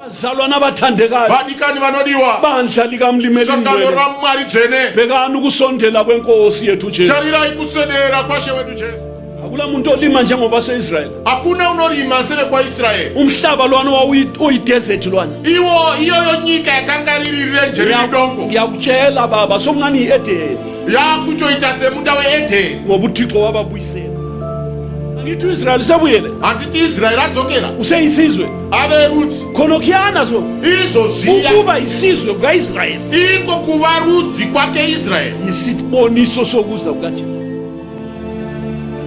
Bazalwana abathandekayo vadikani vanodiwa bandla likamlimeli sangano ngcwele ra mwari dzene bekani ukusondela kwenkosi yethu Jesu tarirai kuswedera kwashe wedu Jesu. akula muntu olima njengoba se-Israyeli Hakuna unorima seve kwa Israeli. umhlaba lwana uyidesert lwana Iyoyo nyika yakangaririre njeri lidongo ngiyakutshela baba somngani yi-Edeni yakutoita semunda weEdeni ngoba uThixo wababuyisela angithi u-Israyeli sebuyele handiti Israeli adzokera useyisizwe ave rudzi khonokuyana so izozviya ukuba isizwe kuka-Israyeli iko kuva rudzi kwake Israeli yisiboniso sokuza kukaJesu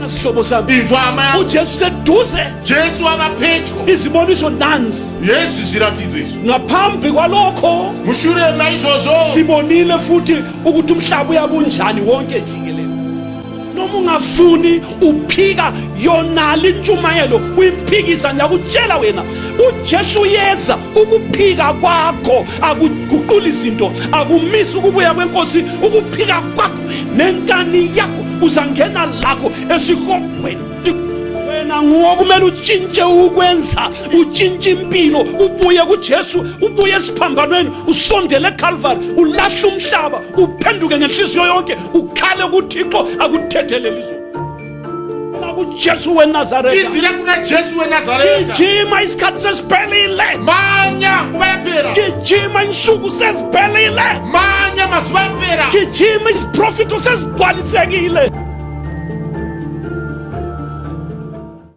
nasihlobo sami inzwa hama uJesu seduze Jesu akapedyo iziboniso nanzi Yesu zviratidzo izvo ngaphambi kwalokho mushure maizvozvo sibonile futhi ukuthi umhlaba uyabunjani wonke jikelele noma ungafuni uphika yonali intshumayelo uyiphikisa ngiyakutshela wena uJesu yeza ukuphika kwakho akuguqula izinto akumisi ukubuya kwenkosi ukuphika kwakho nenkani yakho uzangena lakho esihogweni wena nguwo kumele utshintshe ukwenza utshintshe impilo ubuye kuJesu ubuye esiphambanweni usondele eCalvary ulahle umhlaba uphenduke ngenhliziyo yonke ukhale kuThixo akuthethelele izwi kuJesu weNazaretha izira kuna Jesu weNazaretha gijima isikhathi sesiphelile manya kuvayaphera gijima insuku seziphelile manya mazuva yapera gijima isiprofito sezigcwalisekile